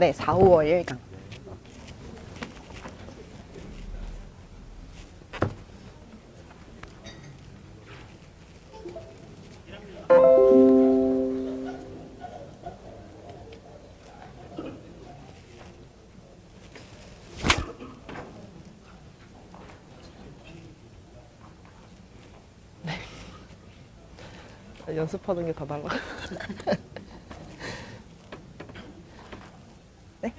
네, 4, 5월 1강. 연습하는 게 다 달라. 네.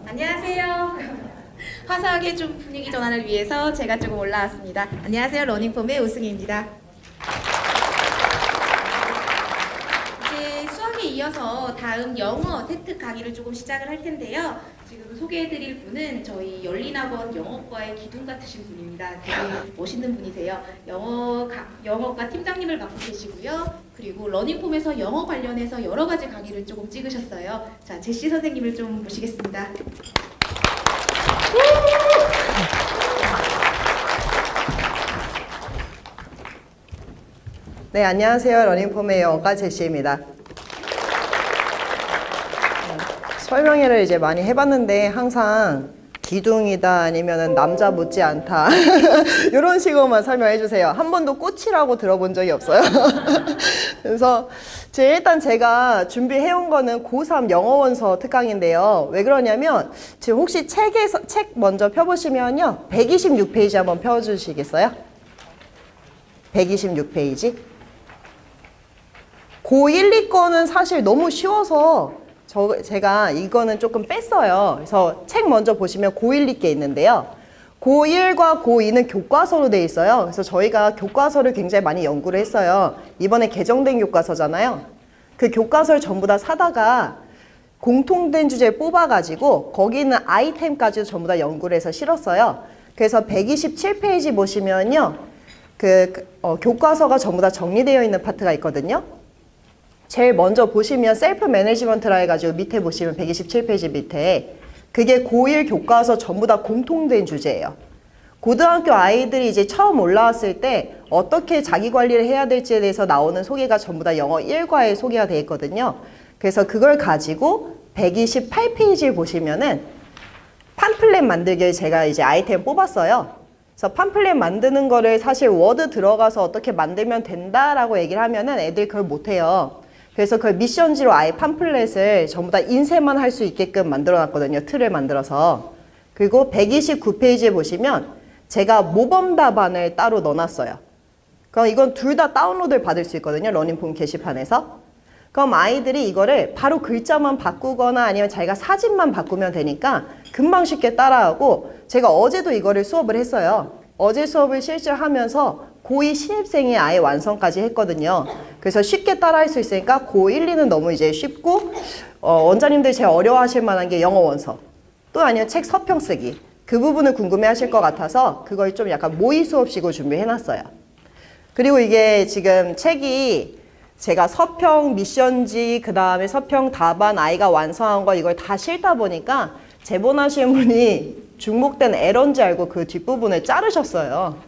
안녕하세요. 화사하게 좀 분위기 전환을 위해서 제가 조금 올라왔습니다. 안녕하세요. 러닝폼의 우승희입니다. 이제 수학에 이어서 다음 영어 세트 강의를 조금 시작을 할 텐데요. 지금 소개해드릴 분은 저희 열린학원 영어과의 기둥 같으신 분입니다. 되게 멋있는 분이세요. 영어과 팀장님을 맡고 계시고요. 그리고 러닝폼에서 영어 관련해서 여러 가지 강의를 조금 찍으셨어요. 자, 제시 선생님을 좀 모시겠습니다. 네, 안녕하세요. 러닝폼의 영어과 제시입니다. 설명회를 이제 많이 해봤는데 항상 기둥이다 아니면은 남자 못지 않다 이런 식으로만 설명해 주세요. 한 번도 꽃이라고 들어본 적이 없어요. 그래서 일단 제가 준비해온 거는 고3 영어원서 특강인데요. 왜 그러냐면 지금 혹시 책 먼저 펴보시면요, 126페이지 한번 펴주시겠어요? 126페이지. 고1, 2거는 사실 너무 쉬워서 제가 이거는 조금 뺐어요. 그래서 책 먼저 보시면 고1, 2게 있는데요. 고1과 고2는 교과서로 돼 있어요. 그래서 저희가 교과서를 굉장히 많이 연구를 했어요. 이번에 개정된 교과서잖아요. 그 교과서를 전부 다 사다가 공통된 주제를 뽑아가지고 거기 있는 아이템까지도 전부 다 연구를 해서 실었어요. 그래서 127페이지 보시면요, 교과서가 전부 다 정리되어 있는 파트가 있거든요. 제일 먼저 보시면 셀프 매니지먼트라 해가지고 밑에 보시면 127페이지 밑에 그게 고1 교과서 전부 다 공통된 주제예요. 고등학교 아이들이 이제 처음 올라왔을 때 어떻게 자기 관리를 해야 될지에 대해서 나오는 소개가 전부 다 영어 1과에 소개가 되어 있거든요. 그래서 그걸 가지고 128페이지를 보시면은 팜플렛 만들기를 제가 이제 아이템 뽑았어요. 그래서 팜플렛 만드는 거를 사실 워드 들어가서 어떻게 만들면 된다라고 얘기를 하면은 애들 그걸 못해요. 그래서 그걸 미션지로 아예 팜플렛을 전부 다 인쇄만 할 수 있게끔 만들어 놨거든요. 틀을 만들어서. 그리고 129페이지에 보시면 제가 모범 답안을 따로 넣어놨어요. 그럼 이건 둘 다 다운로드를 받을 수 있거든요. 러닝폼 게시판에서. 그럼 아이들이 이거를 바로 글자만 바꾸거나 아니면 자기가 사진만 바꾸면 되니까 금방 쉽게 따라하고, 제가 어제도 이거를 수업을 했어요. 어제 수업을 실제로 하면서 고2 신입생이 아예 완성까지 했거든요. 그래서 쉽게 따라할 수 있으니까 고1, 2는 너무 이제 쉽고, 원장님들 제일 어려워하실 만한 게 영어 원서, 또 아니면 책 서평 쓰기, 그 부분을 궁금해하실 것 같아서 그걸 좀 약간 모의 수업식으로 준비해놨어요. 그리고 이게 지금 책이 제가 서평, 미션지, 그 다음에 서평 답안, 아이가 완성한 거 이걸 다 실다 보니까 제본하시는 분이 중복된 에러인지 알고 그 뒷부분을 자르셨어요.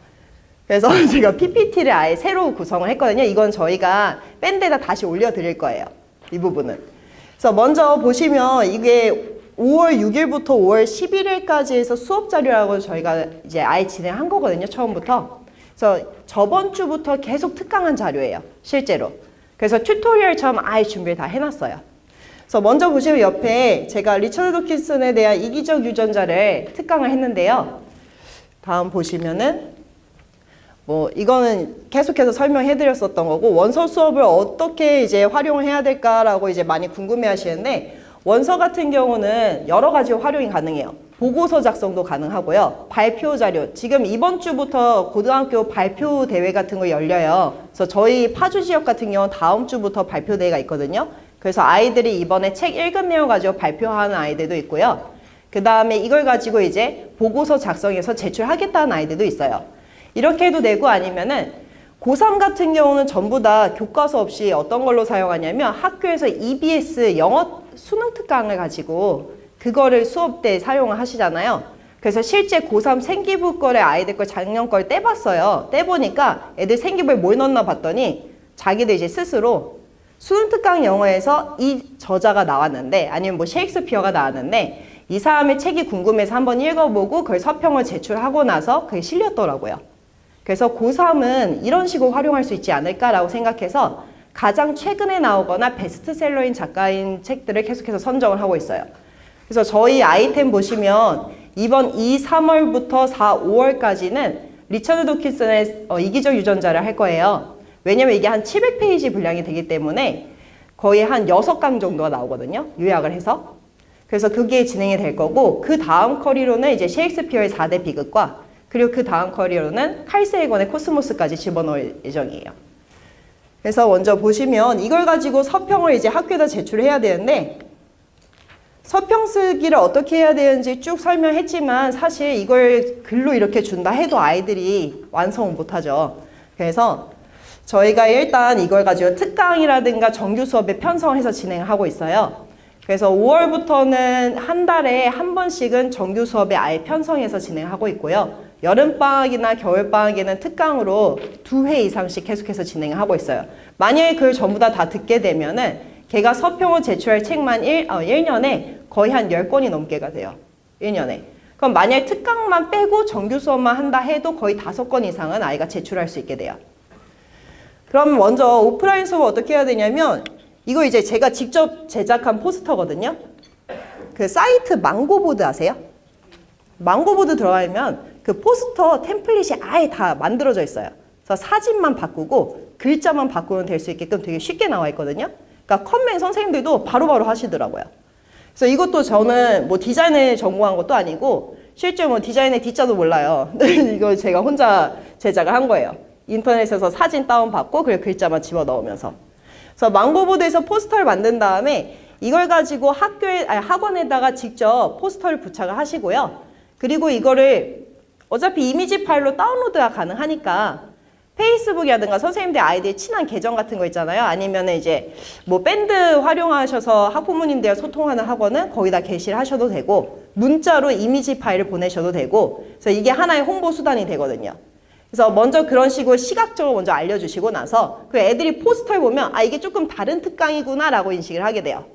그래서 제가 PPT를 아예 새로 구성을 했거든요. 이건 저희가 뺀 데다 다시 올려드릴 거예요. 이 부분은. 그래서 먼저 보시면 이게 5월 6일부터 5월 11일까지 해서 수업 자료라고 저희가 이제 아예 진행한 거거든요. 처음부터. 그래서 저번 주부터 계속 특강한 자료예요. 실제로. 그래서 튜토리얼처럼 아예 준비를 다 해놨어요. 그래서 먼저 보시면 옆에 제가 리처드 도킨슨에 대한 이기적 유전자를 특강을 했는데요. 다음 보시면은 이거는 계속해서 설명해 드렸었던 거고, 원서 수업을 어떻게 이제 활용을 해야 될까라고 이제 많이 궁금해 하시는데, 원서 같은 경우는 여러 가지 활용이 가능해요. 보고서 작성도 가능하고요. 발표 자료, 지금 이번 주부터 고등학교 발표 대회 같은 거 열려요. 그래서 저희 파주 지역 같은 경우는 다음 주부터 발표 대회가 있거든요. 그래서 아이들이 이번에 책 읽은 내용 가지고 발표하는 아이들도 있고요. 그 다음에 이걸 가지고 이제 보고서 작성해서 제출하겠다는 아이들도 있어요. 이렇게 해도 되고, 아니면은 고3 같은 경우는 전부 다 교과서 없이 어떤 걸로 사용하냐면 학교에서 EBS 영어 수능 특강을 가지고 그거를 수업 때 사용을 하시잖아요. 그래서 실제 고3 생기부 거를 아이들 걸 작년 걸 떼봤어요. 떼보니까 애들 생기부에 뭘 넣나 봤더니 자기들 이제 스스로 수능 특강 영어에서 이 저자가 나왔는데 아니면 뭐 셰익스피어가 나왔는데 이 사람의 책이 궁금해서 한번 읽어보고 그걸 서평을 제출하고 나서 그게 실렸더라고요. 그래서 고3은 이런 식으로 활용할 수 있지 않을까라고 생각해서 가장 최근에 나오거나 베스트셀러인 작가인 책들을 계속해서 선정을 하고 있어요. 그래서 저희 아이템 보시면 이번 3월부터 5월까지는 리처드 도킨슨의 이기적 유전자를 할 거예요. 왜냐면 이게 한 700페이지 분량이 되기 때문에 거의 한 6강 정도가 나오거든요. 요약을 해서. 그래서 그게 진행이 될 거고 그 다음 커리로는 이제 셰익스피어의 4대 비극과 그리고 그 다음 커리로는 칼 세이건의 코스모스까지 집어넣을 예정이에요. 그래서 먼저 보시면 이걸 가지고 서평을 이제 학교에다 제출해야 되는데 서평 쓰기를 어떻게 해야 되는지 쭉 설명했지만 사실 이걸 글로 이렇게 준다 해도 아이들이 완성을 못하죠. 그래서 저희가 일단 이걸 가지고 특강이라든가 정규 수업에 편성을 해서 진행을 하고 있어요. 그래서 5월부터는 한 달에 한 번씩은 정규 수업에 아예 편성해서 진행하고 있고요. 여름방학이나 겨울방학에는 특강으로 2회 이상씩 계속해서 진행하고 있어요. 만약에 그걸 전부 다 듣게 되면은 걔가 서평을 제출할 책만 1년에 거의 한 10권이 넘게가 돼요. 1년에. 그럼 만약에 특강만 빼고 정규 수업만 한다 해도 거의 5권 이상은 아이가 제출할 수 있게 돼요. 그럼 먼저 오프라인 수업을 어떻게 해야 되냐면 이거 이제 제가 직접 제작한 포스터거든요. 그 사이트 망고보드 아세요? 망고보드 들어가면 그 포스터 템플릿이 아예 다 만들어져 있어요. 그래서 사진만 바꾸고 글자만 바꾸면 될 수 있게끔 되게 쉽게 나와 있거든요. 그러니까 컴맹 선생님들도 바로바로 하시더라고요. 그래서 이것도 저는 뭐 디자인을 전공한 것도 아니고 실제 뭐 디자인의 D자도 몰라요. 이거 제가 혼자 제작을 한 거예요. 인터넷에서 사진 다운받고 그리고 글자만 집어넣으면서. 그래서 망고보드에서 포스터를 만든 다음에 이걸 가지고 학원에다가 직접 포스터를 부착을 하시고요. 그리고 이거를 어차피 이미지 파일로 다운로드가 가능하니까 페이스북이라든가 선생님들 아이들 친한 계정 같은 거 있잖아요. 아니면 이제 뭐 밴드 활용하셔서 학부모님들 소통하는 학원은 거기다 게시를 하셔도 되고 문자로 이미지 파일을 보내셔도 되고 그래서 이게 하나의 홍보 수단이 되거든요. 그래서 먼저 그런 식으로 시각적으로 먼저 알려주시고 나서 그 애들이 포스터를 보면 아 이게 조금 다른 특강이구나 라고 인식을 하게 돼요.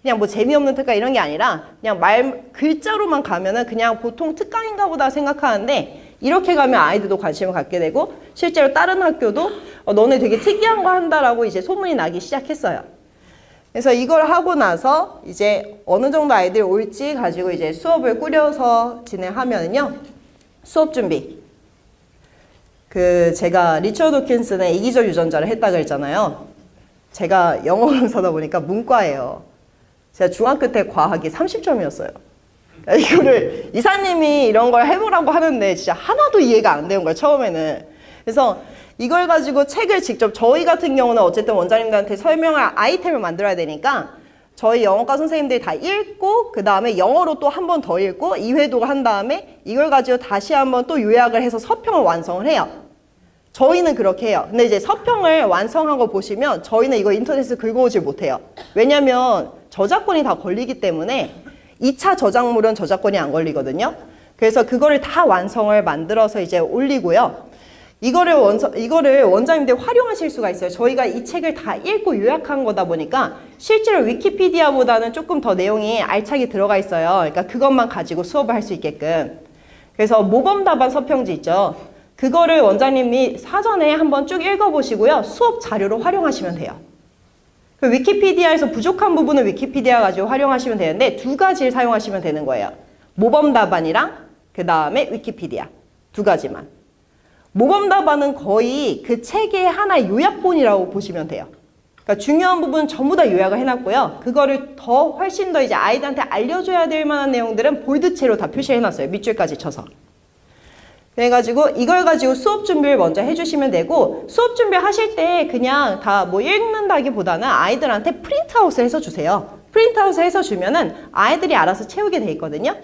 그냥 뭐 재미없는 특강 이런 게 아니라 그냥 글자로만 가면은 그냥 보통 특강인가 보다 생각하는데 이렇게 가면 아이들도 관심을 갖게 되고 실제로 다른 학교도 너네 되게 특이한 거 한다라고 이제 소문이 나기 시작했어요. 그래서 이걸 하고 나서 이제 어느 정도 아이들이 올지 가지고 이제 수업을 꾸려서 진행하면은요. 수업 준비. 제가 리처드 도킨슨의 이기적 유전자를 했다고 했잖아요. 제가 영어 강사다 보니까 문과예요. 제가 중학교 때 과학이 30점이었어요. 이거를 이사님이 이런 걸 해보라고 하는데 진짜 하나도 이해가 안 되는 거예요, 처음에는. 그래서 이걸 가지고 책을 직접 저희 같은 경우는 어쨌든 원장님들한테 설명할 아이템을 만들어야 되니까 저희 영어과 선생님들이 다 읽고 그 다음에 영어로 또 한 번 더 읽고 2회독을 한 다음에 이걸 가지고 다시 한번 또 요약을 해서 서평을 완성을 해요. 저희는 그렇게 해요. 근데 이제 서평을 완성한 거 보시면 저희는 이거 인터넷에서 긁어오질 못해요. 왜냐면 저작권이 다 걸리기 때문에 2차 저작물은 저작권이 안 걸리거든요. 그래서 그거를 다 완성을 만들어서 이제 올리고요. 이거를 원장님들 활용하실 수가 있어요. 저희가 이 책을 다 읽고 요약한 거다 보니까 실제로 위키피디아보다는 조금 더 내용이 알차게 들어가 있어요. 그러니까 그것만 가지고 수업을 할 수 있게끔. 그래서 모범 답안 서평지 있죠. 그거를 원장님이 사전에 한번 쭉 읽어보시고요. 수업 자료로 활용하시면 돼요. 그 위키피디아에서 부족한 부분은 위키피디아 가지고 활용하시면 되는데 2가지를 사용하시면 되는 거예요. 모범 답안이랑 그 다음에 위키피디아 2가지만. 모범 답안은 거의 그 책의 하나의 요약본이라고 보시면 돼요. 그러니까 중요한 부분은 전부 다 요약을 해놨고요. 그거를 훨씬 더 이제 아이들한테 알려줘야 될 만한 내용들은 볼드체로 다 표시해놨어요. 밑줄까지 쳐서. 그래가지고 이걸 가지고 수업 준비를 먼저 해주시면 되고 수업 준비 하실 때 그냥 다 뭐 읽는다기보다는 아이들한테 프린트아웃을 해서 주세요. 프린트아웃을 해서 주면은 아이들이 알아서 채우게 돼 있거든요.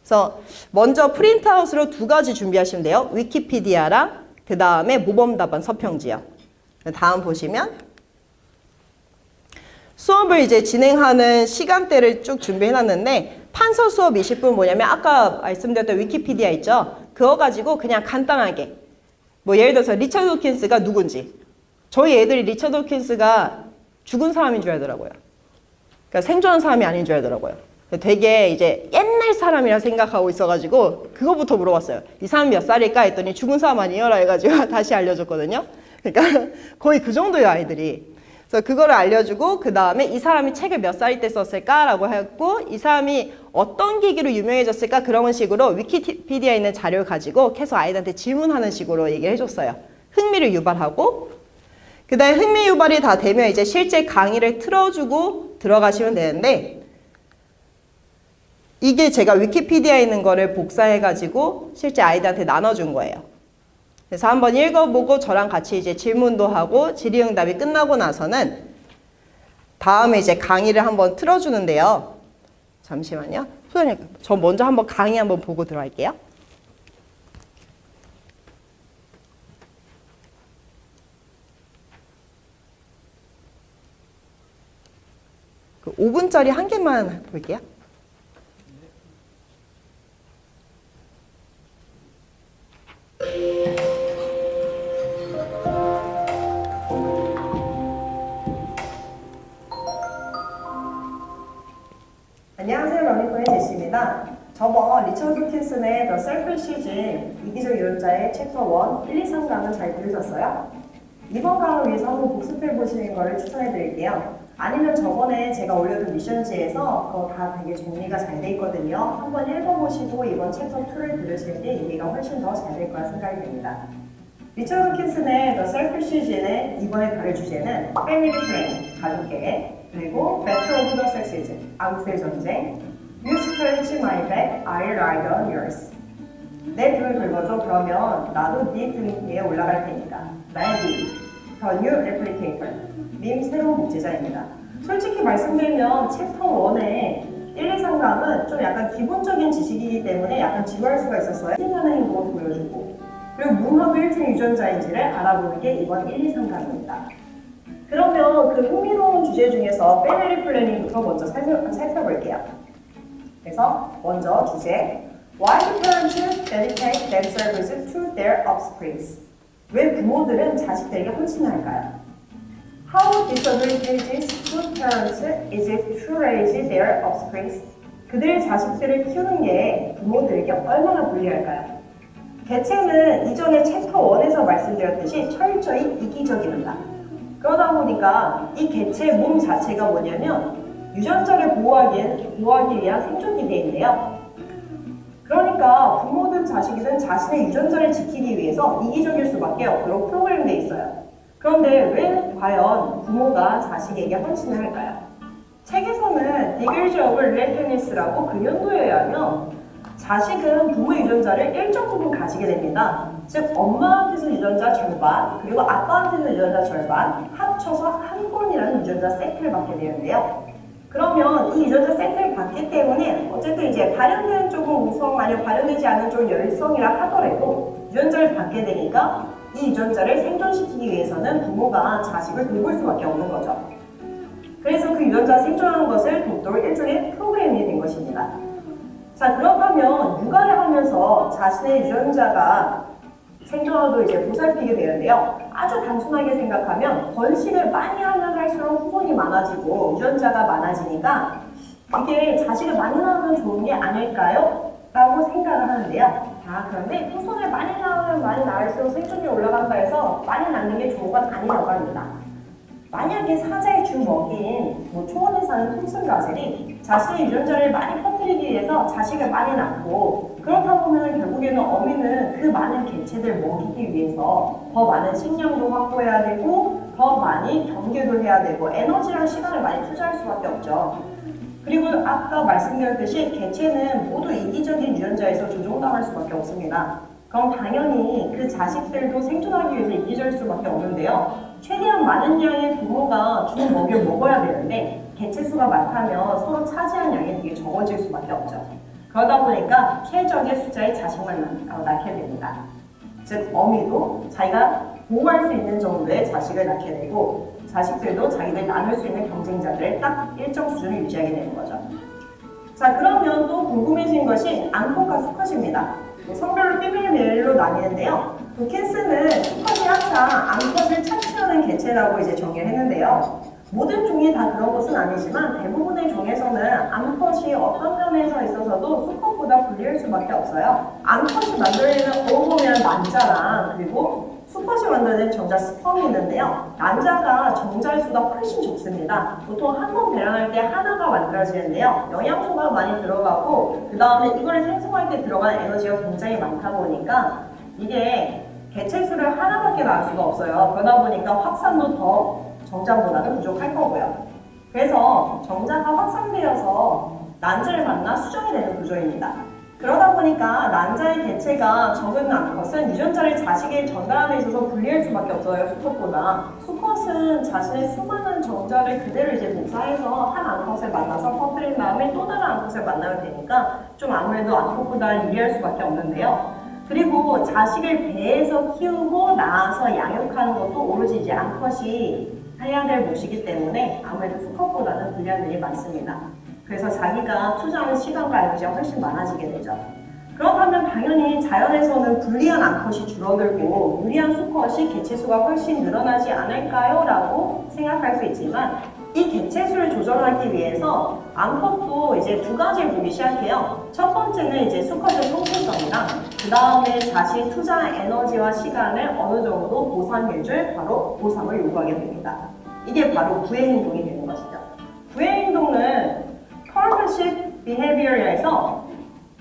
그래서 먼저 프린트아웃으로 2가지 준비하시면 돼요. 위키피디아랑 그 다음에 모범답안 서평지요. 다음 보시면 수업을 이제 진행하는 시간대를 쭉 준비해놨는데 판서 수업 20분 뭐냐면 아까 말씀드렸던 위키피디아 있죠? 그거 가지고 그냥 간단하게 뭐 예를 들어서 리처드 도킨스가 누군지 저희 애들이 리처드 도킨스가 죽은 사람인 줄 알더라고요. 그러니까 생존한 사람이 아닌 줄 알더라고요. 되게 이제 옛날 사람이라 생각하고 있어가지고 그거부터 물어봤어요. 이 사람 몇 살일까 했더니 죽은 사람 아니에요라 해가지고 다시 알려줬거든요. 그러니까 거의 그 정도예요, 아이들이. 그래서 그거를 알려주고 그 다음에 이 사람이 책을 몇 살 때 썼을까라고 했고 이 사람이 어떤 계기로 유명해졌을까 그런 식으로 위키피디아에 있는 자료를 가지고 계속 아이들한테 질문하는 식으로 얘기를 해줬어요. 흥미를 유발하고 그 다음에 흥미 유발이 다 되면 이제 실제 강의를 틀어주고 들어가시면 되는데 이게 제가 위키피디아에 있는 거를 복사해가지고 실제 아이들한테 나눠준 거예요. 그래서 한번 읽어보고 저랑 같이 이제 질문도 하고 질의응답이 끝나고 나서는 다음에 이제 강의를 한번 틀어주는데요. 잠시만요. 소연이, 저 먼저 한번 강의 한번 보고 들어갈게요. 그 5분짜리 한 개만 볼게요. 안녕하세요. 러닝포의 제시입니다. 저번 리처드 도킨슨의 The Selfish의 이기적 이론자의 챕터 1, 2, 3강은 잘 들으셨어요? 이번 강을 위해서 한번 복습해 보시는 거를 추천해 드릴게요. 아니면 저번에 제가 올려둔 미션지에서 그거 다 되게 정리가 잘 돼 있거든요. 한번 읽어보시고 이번 챕터 2를 들으실 때 이해가 훨씬 더 잘 될 거라 생각이 됩니다. 리처드 도킨슨의 The Selfish의 이번에 다룰 주제는 Family Planning, 가족계획, 그리고 Battle of the Sexes, 아우스의 전쟁, You scratch my back, I'll ride on yours. 내 등을 긁어줘. 그러면 나도 네 등 위에 올라갈 테니까. 나의 님, The New Replicator, 밈 새로운 복제자입니다. 솔직히 말씀드리면 챕터 1의 1, 2, 3강은 좀 약간 기본적인 지식이기 때문에 약간 지루할 수가 있었어요. 생각하는 행동을 보여주고 그리고 무엇이 일종 유전자인지를 알아보는 게 이번 1, 2, 3강입니다. 그러면 그 흥미로운 주제 중에서 패밀리 플래닝부터 먼저 살펴볼게요. 그래서 먼저 주제 Why do parents dedicate themselves to their offsprings? 왜 부모들은 자식들에게 헌신할까요? How disadvantageous to parents is it to raise their offsprings? 그들의 자식들을 키우는 게 부모들에게 얼마나 불리할까요? 개체는 이전에 챕터 1에서 말씀드렸듯이 철저히 이기적입니다. 그러다 보니까 이 개체의 몸 자체가 뭐냐면 유전자를 보호하기 위한 생존 기계인데요. 그러니까 부모든 자식이든 자신의 유전자를 지키기 위해서 이기적일 수밖에 없도록 프로그램되어 있어요. 그런데 왜 과연 부모가 자식에게 헌신을 할까요? 책에서는 디글즈 오브 릴레이트니스라고 그 연도에 의하면 자식은 부모의 유전자를 일정 부분 가지게 됩니다. 즉 엄마한테서 유전자 절반 그리고 아빠한테서 유전자 절반 합쳐서 한 건이라는 유전자 세트를 받게 되는데요. 그러면 이 유전자 세트를 받기 때문에 어쨌든 이제 발현되는 쪽은 우성 아니면 발현되지 않는 쪽은 열성이라 하더라도 유전자를 받게 되니까 이 유전자를 생존시키기 위해서는 부모가 자식을 돌볼 수밖에 없는 거죠. 그래서 그 유전자 생존하는 것을 돕도록 일종의 프로그램이 된 것입니다. 자, 그렇다면 육아를 하면서 자신의 유전자가 생존하도 이제 보살피게 되는데요. 아주 단순하게 생각하면 번식을 많이 하면 할수록 후손이 많아지고 유전자가 많아지니까 이게 자식을 많이 낳으면 좋은 게 아닐까요? 라고 생각을 하는데요. 그런데 후손을 많이 낳으면 많이 낳을수록 생존율이 올라간다 해서 많이 낳는 게 좋은 건 아니라고 합니다. 만약에 사자의 주 먹이인 초원에 사는 톰슨가젤이 자신의 유전자를 많이 퍼뜨리기 위해서 자식을 많이 낳고 그렇다 보면 결국에는 어미는 그 많은 개체들 먹이기 위해서 더 많은 식량도 확보해야 되고 더 많이 경계도 해야 되고 에너지랑 시간을 많이 투자할 수밖에 없죠. 그리고 아까 말씀드렸듯이 개체는 모두 이기적인 유전자에서 조종당할 수밖에 없습니다. 그럼 당연히 그 자식들도 생존하기 위해서 이기적일 수밖에 없는데요. 최대한 많은 양의 부모가 주는 먹이를 먹어야 되는데 개체수가 많다면 서로 차지한 양이 되게 적어질 수밖에 없죠. 그러다 보니까 최적의 숫자의 자식만 낳게 됩니다. 즉 어미도 자기가 보호할 수 있는 정도의 자식을 낳게 되고 자식들도 자기들 나눌 수 있는 경쟁자들을 딱 일정 수준을 유지하게 되는 거죠. 자, 그러면 또 궁금해진 것이 암컷과 수컷입니다. 성별로 피메일 메일로 나뉘는데요. 도킨스는 수컷이 항상 암컷을 착취하는 개체라고 이제 정의를 했는데요. 모든 종이 다 그런 것은 아니지만 대부분의 종에서는 암컷이 어떤 면에서 있어서도 수컷보다 불리할 수밖에 없어요. 암컷이 만들어내는 오보면 난자랑 그리고 수컷이 만드는 정자 스펌이 있는데요. 난자가 정자의 수가 훨씬 적습니다. 보통 한 번 배양할 때 하나가 만들어지는데요. 영양소가 많이 들어가고 그 다음에 이걸 생성할 때 들어가는 에너지가 굉장히 많다 보니까 이게 개체 수를 하나밖에 낳을 수가 없어요. 그러다 보니까 확산도 더 정자보다는 부족할 거고요. 그래서 정자가 확산되어서 난자를 만나 수정이 되는 구조입니다. 그러다 보니까 난자의 개체가 적은 암컷은 유전자를 자식에 전달함에 있어서 불리할 수밖에 없어요. 수컷보다. 수컷은 자신의 수많은 정자를 그대로 이제 복사해서 한 암컷을 만나서 퍼뜨린 다음에 또 다른 암컷을 만나면 되니까 좀 아무래도 암컷보다 유리할 수밖에 없는데요. 그리고 자식을 배에서 키우고 낳아서 양육하는 것도 오로지 이제 암컷이 해야 될 몫이기 때문에 아무래도 수컷보다는 불리한 면이 많습니다. 그래서 자기가 투자하는 시간과 에너지가 훨씬 많아지게 되죠. 그렇다면 당연히 자연에서는 불리한 암컷이 줄어들고 유리한 수컷이 개체수가 훨씬 늘어나지 않을까요? 라고 생각할 수 있지만 이 개체수를 조절하기 위해서 암컷도 이제 두 가지를 보기 시작해요. 첫 번째는 이제 수컷의 성실성이랑 그 다음에 자신이 투자한 에너지와 시간을 어느 정도 보상해줄 바로 보상을 요구하게 됩니다. 이게 바로 구애행동이 되는 것이죠. 구애행동은 Courtship Behavior에서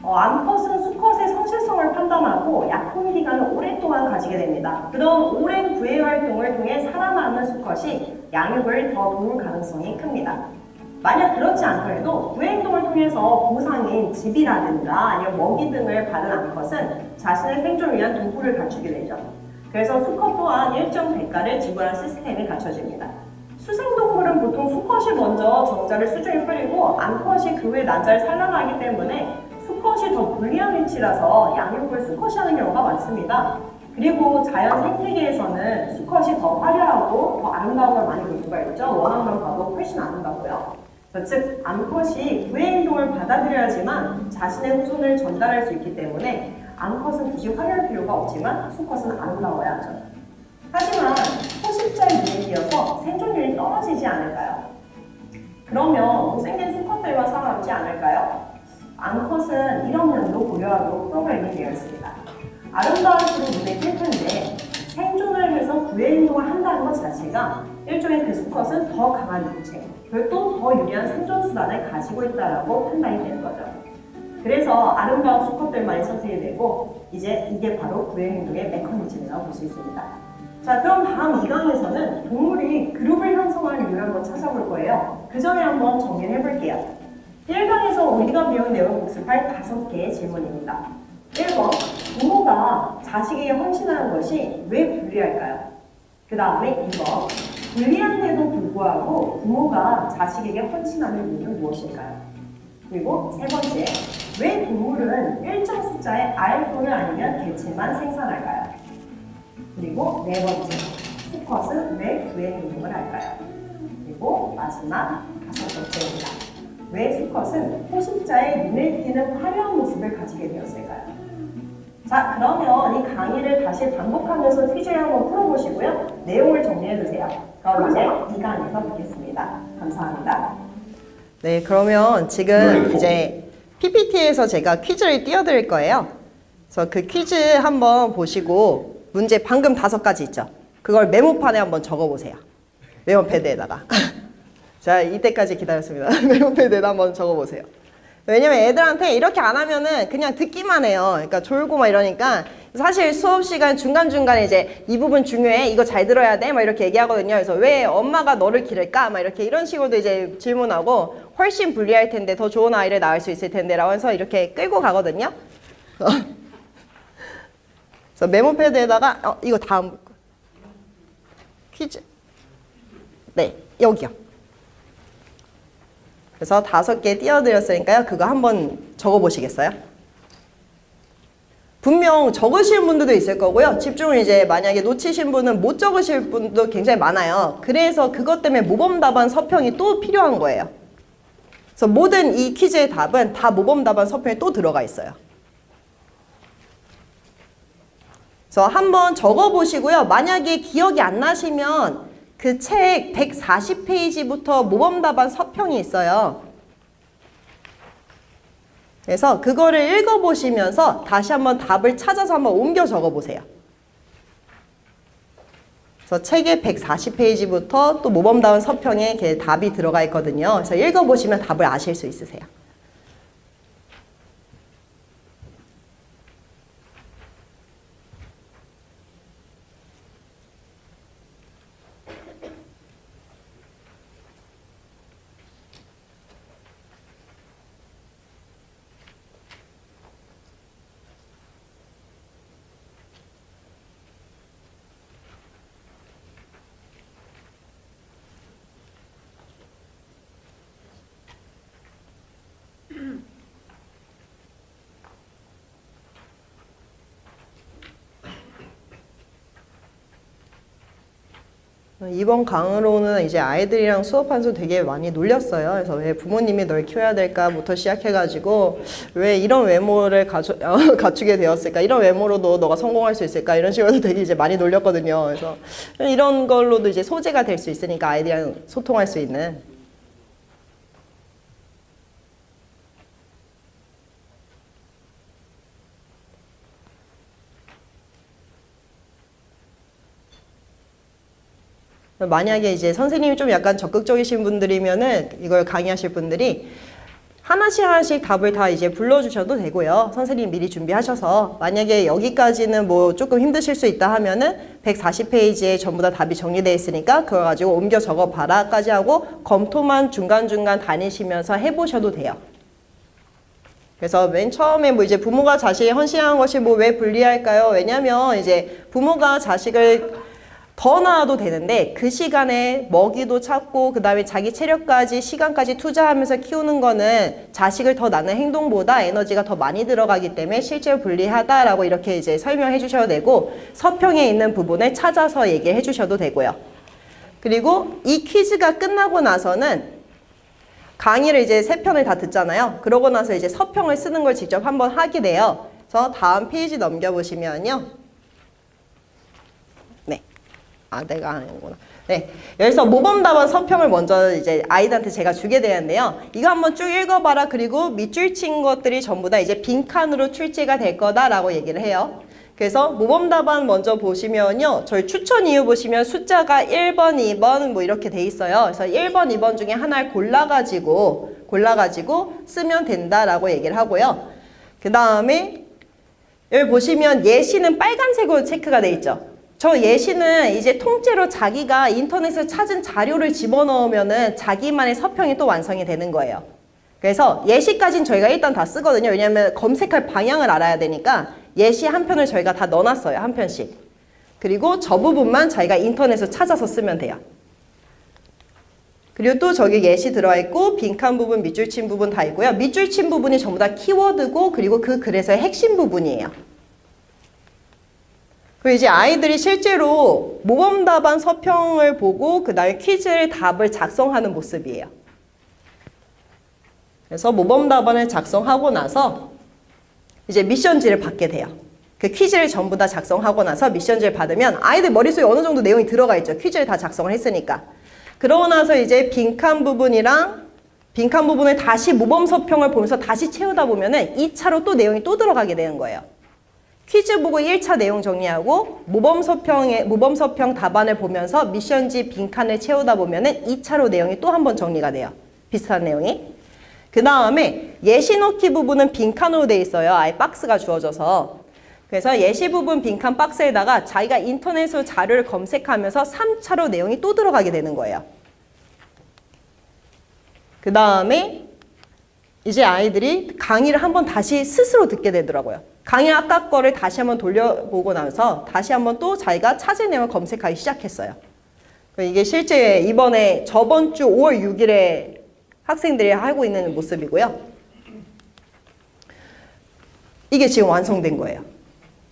암컷은 수컷의 성실성을 판단하고 약혼 기간을 오랫동안 가지게 됩니다. 그런 오랜 구애 활동을 통해 살아남는 수컷이 양육을 더 도울 가능성이 큽니다. 만약 그렇지 않더라도 구애 행동을 통해서 보상인 집이라든가 아니면 먹이 등을 받은 암컷은 자신의 생존을 위한 도구를 갖추게 되죠. 그래서 수컷 또한 일정 대가를 지불하는 시스템이 갖춰집니다. 수생동물은 보통 수컷이 먼저 정자를 수중에 뿌리고 암컷이 그 후에 난자를 산란하기 때문에 수컷이 더 불리한 위치라서 양육을 수컷이 하는 경우가 많습니다. 그리고 자연 생태계에서는 수컷이 더 화려하고 더 아름다운 걸 많이 볼 수가 있죠. 원앙만 봐도 훨씬 아름다고요. 즉 암컷이 구애 행동을 받아들여야지만 자신의 후손을 전달할 수 있기 때문에 암컷은 굳이 화려할 필요가 없지만 수컷은 아름다워야 하죠. 하지만 포식자의 눈에 띄어서 생존율이 떨어지지 않을까요? 그러면 못생긴 수컷들만 살아남지 않을까요? 암컷은 이런 면도 고려하도록 프로그래밍이 되어 있습니다. 아름다울수록 눈에 띌 텐데 생존을 위해서 구애 행동을 한다는 것 자체가 일종의 그 수컷은 더 강한 육체, 별도 더 유리한 생존 수단을 가지고 있다고 판단이 되는 거죠. 그래서 아름다운 수컷들만이 선택이 되고 이제 이게 바로 구애 행동의 메커니즘이라고 볼 수 있습니다. 자, 그럼 다음 2강에서는 동물이 그룹을 형성하는 이유를 한번 찾아볼 거예요. 그 전에 한번 정리를 해볼게요. 1강에서 우리가 배운 내용을 복습할 5개의 질문입니다. 1번, 부모가 자식에게 헌신하는 것이 왜 불리할까요? 그 다음에 2번, 불리한데도 불구하고 부모가 자식에게 헌신하는 이유는 무엇일까요? 그리고 세 번째, 왜 동물은 일정 숫자의 알 또는 아니면 개체만 생산할까요? 그리고 네 번째, 수컷은 왜 구애 행동을 할까요? 그리고 마지막 5번째입니다. 왜 수컷은 포식자의 눈에 띄는 화려한 모습을 가지게 되었을까요? 자, 그러면 이 강의를 다시 반복하면서 퀴즈를 한번 풀어보시고요. 내용을 정리해주세요. 그럼 이제 2강에서 뵙겠습니다. 감사합니다. 네, 그러면 지금 이제 PPT에서 제가 퀴즈를 띄워드릴 거예요. 그래서 그 퀴즈 한번 보시고 문제 방금 5가지 있죠? 그걸 메모판에 한번 적어보세요. 메모패드에다가. 자, 이때까지 기다렸습니다. 메모패드에다 한번 적어보세요. 왜냐면 애들한테 이렇게 안 하면은 그냥 듣기만 해요. 그러니까 졸고 막 이러니까 사실 수업 시간 중간중간에 이제 이 부분 중요해. 이거 잘 들어야 돼. 막 이렇게 얘기하거든요. 그래서 왜 엄마가 너를 기를까? 막 이렇게 이런 식으로도 이제 질문하고 훨씬 불리할 텐데 더 좋은 아이를 낳을 수 있을 텐데 라고 해서 이렇게 끌고 가거든요. 그래서 메모패드에다가 이거 다음 퀴즈. 네, 여기요. 그래서 5개 띄워드렸으니까요. 그거 한번 적어보시겠어요? 분명 적으실 분들도 있을 거고요. 집중을 이제 만약에 놓치신 분은 못 적으실 분도 굉장히 많아요. 그래서 그것 때문에 모범답안 서평이 또 필요한 거예요. 그래서 모든 이 퀴즈의 답은 다 모범 답안 서평에 또 들어가 있어요. 그래서 한번 적어보시고요. 만약에 기억이 안 나시면 그 책 140페이지부터 모범 답안 서평이 있어요. 그래서 그거를 읽어보시면서 다시 한번 답을 찾아서 한번 옮겨 적어보세요. 그래서 책의 140페이지부터 또 모범 답안 서평에 이렇게 답이 들어가 있거든요. 그래서 읽어보시면 답을 아실 수 있으세요. 이번 강의로는 이제 아이들이랑 수업하면서 되게 많이 놀렸어요. 그래서 왜 부모님이 널 키워야 될까부터 시작해가지고 왜 이런 외모를 갖추게 되었을까? 이런 외모로도 너가 성공할 수 있을까? 이런 식으로 되게 이제 많이 놀렸거든요. 그래서 이런 걸로도 이제 소재가 될 수 있으니까 아이들이랑 소통할 수 있는. 만약에 이제 선생님이 좀 약간 적극적이신 분들이면은 이걸 강의하실 분들이 하나씩 답을 다 이제 불러주셔도 되고요. 선생님 미리 준비하셔서 만약에 여기까지는 뭐 조금 힘드실 수 있다 하면은 140페이지에 전부 다 답이 정리되어 있으니까 그걸 가지고 옮겨 적어봐라까지 하고 검토만 중간중간 다니시면서 해보셔도 돼요. 그래서 맨 처음에 뭐 이제 부모가 자식에 헌신하는 것이 뭐 왜 불리할까요? 왜냐면 이제 부모가 자식을 더 낳아도 되는데 그 시간에 먹이도 찾고 그 다음에 자기 체력까지 시간까지 투자하면서 키우는 거는 자식을 더 낳는 행동보다 에너지가 더 많이 들어가기 때문에 실제로 불리하다라고 이렇게 이제 설명해 주셔도 되고 서평에 있는 부분을 찾아서 얘기해 주셔도 되고요. 그리고 이 퀴즈가 끝나고 나서는 강의를 이제 3편을 다 듣잖아요. 그러고 나서 이제 서평을 쓰는 걸 직접 한번 하게 돼요. 그래서 다음 페이지 넘겨보시면요. 내가 하는구나. 네. 여기서 모범 답안 서평을 먼저 이제 아이들한테 제가 주게 되는데요. 이거 한번 쭉 읽어봐라. 그리고 밑줄 친 것들이 전부 다 이제 빈칸으로 출제가 될 거다라고 얘기를 해요. 그래서 모범 답안 먼저 보시면요. 저희 추천 이유 보시면 숫자가 1번, 2번 뭐 이렇게 돼 있어요. 그래서 1번, 2번 중에 하나를 골라가지고 쓰면 된다라고 얘기를 하고요. 그 다음에 여기 보시면 예시는 빨간색으로 체크가 돼 있죠. 저 예시는 이제 통째로 자기가 인터넷에서 찾은 자료를 집어넣으면은 자기만의 서평이 또 완성이 되는 거예요. 그래서 예시까지는 저희가 일단 다 쓰거든요. 왜냐하면 검색할 방향을 알아야 되니까 예시 한 편을 저희가 다 넣어놨어요. 한 편씩. 그리고 저 부분만 자기가 인터넷에서 찾아서 쓰면 돼요. 그리고 또 저기 예시 들어와 있고 빈칸 부분, 밑줄 친 부분 다 있고요. 밑줄 친 부분이 전부 다 키워드고 그리고 그 글에서의 핵심 부분이에요. 그리고 이제 아이들이 실제로 모범 답안 서평을 보고 그 다음에 퀴즈의 답을 작성하는 모습이에요. 그래서 모범 답안을 작성하고 나서 이제 미션지를 받게 돼요. 그 퀴즈를 전부 다 작성하고 나서 미션지를 받으면 아이들 머릿속에 어느 정도 내용이 들어가 있죠. 퀴즈를 다 작성을 했으니까. 그러고 나서 이제 빈칸 부분을 다시 모범 서평을 보면서 다시 채우다 보면은 2차로 또 내용이 또 들어가게 되는 거예요. 퀴즈 보고 1차 내용 정리하고 모범 서평 답안을 보면서 미션지 빈칸을 채우다 보면은 2차로 내용이 또 한 번 정리가 돼요. 비슷한 내용이. 그 다음에 예시 넣기 부분은 빈칸으로 돼 있어요. 아예 박스가 주어져서. 그래서 예시 부분 빈칸 박스에다가 자기가 인터넷으로 자료를 검색하면서 3차로 내용이 또 들어가게 되는 거예요. 그 다음에 이제 아이들이 강의를 한번 다시 스스로 듣게 되더라고요. 강의 아까 거를 다시 한번 돌려보고 나서 다시 한번 또 자기가 찾은 내용을 검색하기 시작했어요. 이게 실제 이번에 저번 주 5월 6일에 학생들이 하고 있는 모습이고요. 이게 지금 완성된 거예요.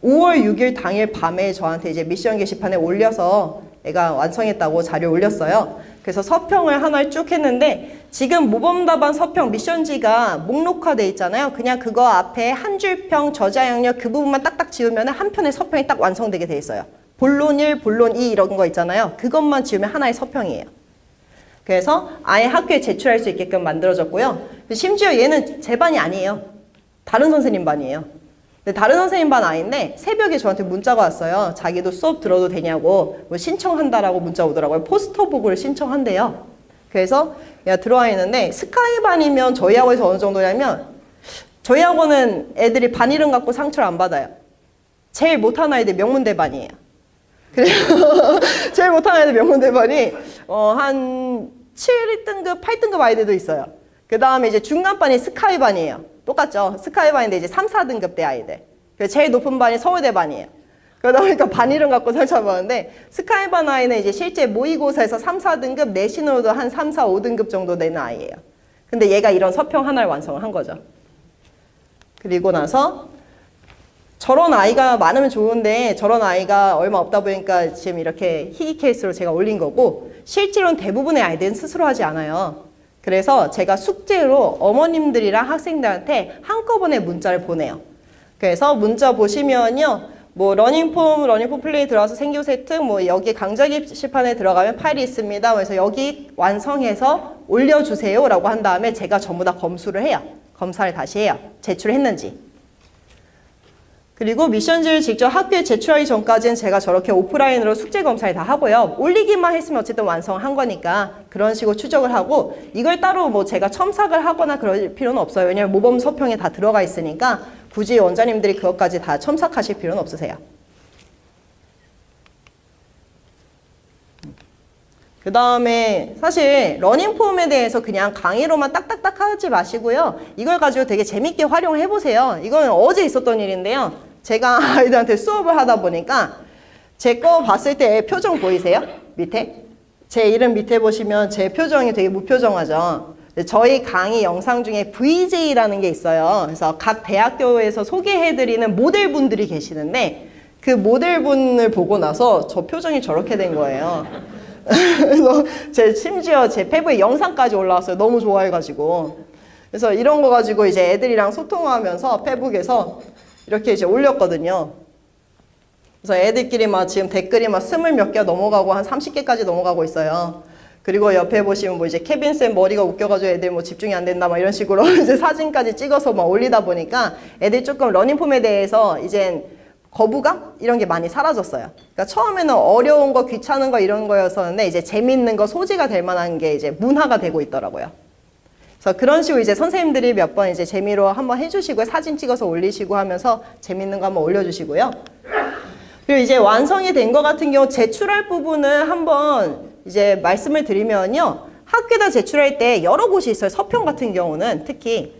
5월 6일 당일 밤에 저한테 이제 미션 게시판에 올려서 애가 완성했다고 자료 올렸어요. 그래서 서평을 하나 쭉 했는데 지금 모범답안 서평 미션지가 목록화돼 있잖아요. 그냥 그거 앞에 한 줄평, 저자영역 그 부분만 딱딱 지우면 한 편의 서평이 딱 완성되게 돼 있어요. 본론 1, 본론 2 이런 거 있잖아요. 그것만 지우면 하나의 서평이에요. 그래서 아예 학교에 제출할 수 있게끔 만들어졌고요. 심지어 얘는 제 반이 아니에요. 다른 선생님 반이에요. 근데 다른 선생님 반 아닌데 새벽에 저한테 문자가 왔어요. 자기도 수업 들어도 되냐고 뭐 신청한다라고 문자 오더라고요. 포스터 보고를 신청한대요. 그래서 야 들어와 있는데 스카이 반이면 저희 학원에서 어느 정도냐면 저희 학원은 애들이 반 이름 갖고 상처를 안 받아요. 제일 못하는 아이들 명문대 반이에요. 그래서 제일 못하는 아이들 명문대 반이 한 7등급, 8등급 아이들도 있어요. 그 다음에 이제 중간반이 스카이 반이에요. 똑같죠? 스카이 반인데 이제 3, 4등급 대 아이들. 제일 높은 반이 서울대 반이에요. 그러다 보니까 반 이름 갖고 상처받았는데 스카이 반 아이는 이제 실제 모의고사에서 3, 4등급 내신으로도 한 3, 4, 5등급 정도 내는 아이예요. 근데 얘가 이런 서평 하나를 완성을 한 거죠. 그리고 나서 저런 아이가 많으면 좋은데 저런 아이가 얼마 없다 보니까 지금 이렇게 희귀 케이스로 제가 올린 거고 실제로는 대부분의 아이들은 스스로 하지 않아요. 그래서 제가 숙제로 어머님들이랑 학생들한테 한꺼번에 문자를 보내요. 그래서 문자 보시면요. 뭐 러닝폼 플레이 들어가서 생기부 세트 뭐 여기 강좌 게시판에 들어가면 파일이 있습니다. 그래서 여기 완성해서 올려주세요 라고 한 다음에 제가 전부 다 검수를 해요. 검사를 다시 해요. 제출했는지. 그리고 미션지를 직접 학교에 제출하기 전까지는 제가 저렇게 오프라인으로 숙제 검사를 다 하고요. 올리기만 했으면 어쨌든 완성한 거니까 그런 식으로 추적을 하고 이걸 따로 뭐 제가 첨삭을 하거나 그럴 필요는 없어요. 왜냐면 모범 서평에 다 들어가 있으니까 굳이 원장님들이 그것까지 다 첨삭하실 필요는 없으세요. 그 다음에 사실 러닝폼에 대해서 그냥 강의로만 딱딱딱 하지 마시고요. 이걸 가지고 되게 재밌게 활용을 해보세요. 이건 어제 있었던 일인데요. 제가 아이들한테 수업을 하다 보니까 제 거 봤을 때 표정 보이세요? 밑에? 제 이름 밑에 보시면 제 표정이 되게 무표정하죠. 저희 강의 영상 중에 VJ라는 게 있어요. 그래서 각 대학교에서 소개해드리는 모델분들이 계시는데 그 모델분을 보고 나서 저 표정이 저렇게 된 거예요. 그래서 심지어 제 페북에 영상까지 올라왔어요. 너무 좋아해가지고. 그래서 이런 거 가지고 이제 애들이랑 소통하면서 페북에서 이렇게 이제 올렸거든요. 그래서 애들끼리 막 지금 댓글이 막 20몇 개 넘어가고 한 30개까지 넘어가고 있어요. 그리고 옆에 보시면 뭐 이제 케빈쌤 머리가 웃겨가지고 애들 뭐 집중이 안 된다 막 이런 식으로 이제 사진까지 찍어서 막 올리다 보니까 애들 조금 러닝폼에 대해서 이젠 거부감? 이런 게 많이 사라졌어요. 그러니까 처음에는 어려운 거, 귀찮은 거 이런 거였었는데 이제 재밌는 거, 소지가 될 만한 게 이제 문화가 되고 있더라고요. 그래서 그런 식으로 이제 선생님들이 몇 번 이제 재미로 한번 해주시고 사진 찍어서 올리시고 하면서 재밌는 거 한번 올려주시고요. 그리고 이제 완성이 된 거 같은 경우 제출할 부분은 한번 이제 말씀을 드리면요. 학교에다 제출할 때 여러 곳이 있어요. 서평 같은 경우는 특히.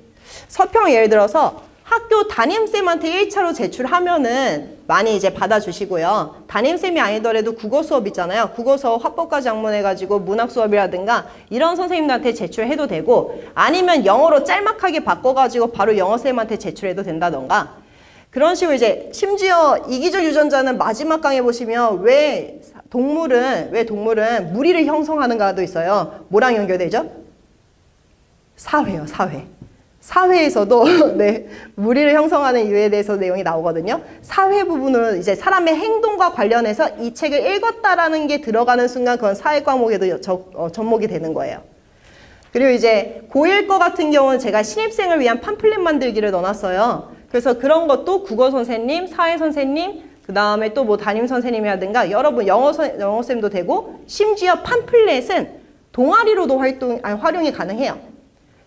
서평 예를 들어서 학교 담임쌤한테 1차로 제출하면은 많이 이제 받아주시고요. 담임쌤이 아니더라도 국어 수업 있잖아요. 국어 수업 화법까지 장문해가지고 문학 수업이라든가 이런 선생님들한테 제출해도 되고 아니면 영어로 짤막하게 바꿔가지고 바로 영어쌤한테 제출해도 된다던가 그런 식으로 이제 심지어 이기적 유전자는 마지막 강의 보시면 왜 동물은 무리를 형성하는가도 있어요. 뭐랑 연결되죠? 사회요, 사회. 사회에서도 네, 무리를 형성하는 이유에 대해서 내용이 나오거든요. 사회 부분은 이제 사람의 행동과 관련해서 이 책을 읽었다라는 게 들어가는 순간 그건 사회 과목에도 접목이 되는 거예요. 그리고 이제 고1 거 같은 경우는 제가 신입생을 위한 팜플렛 만들기를 넣어놨어요. 그래서 그런 것도 국어 선생님, 사회 선생님, 그 다음에 또 뭐 담임 선생님이라든가 여러분 영어쌤도 되고 심지어 팜플렛은 동아리로도 활용이 가능해요.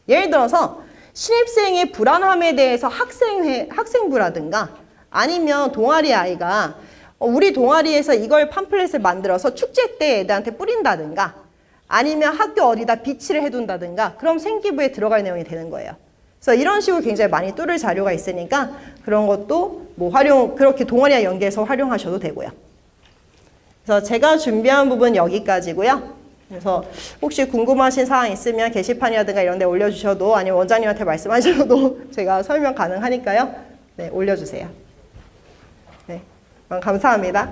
예를 들어서 신입생의 불안함에 대해서 학생부라든가 아니면 동아리 아이가 우리 동아리에서 이걸 팜플렛을 만들어서 축제 때 애들한테 뿌린다든가 아니면 학교 어디다 비치를 해둔다든가 그럼 생기부에 들어갈 내용이 되는 거예요. 그래서 이런 식으로 굉장히 많이 뚫을 자료가 있으니까 그런 것도 뭐 그렇게 동아리와 연계해서 활용하셔도 되고요. 그래서 제가 준비한 부분 여기까지고요. 그래서 혹시 궁금하신 사항 있으면 게시판이라든가 이런 데 올려주셔도 아니면 원장님한테 말씀하셔도 제가 설명 가능하니까요. 네, 올려주세요. 네, 그럼 감사합니다.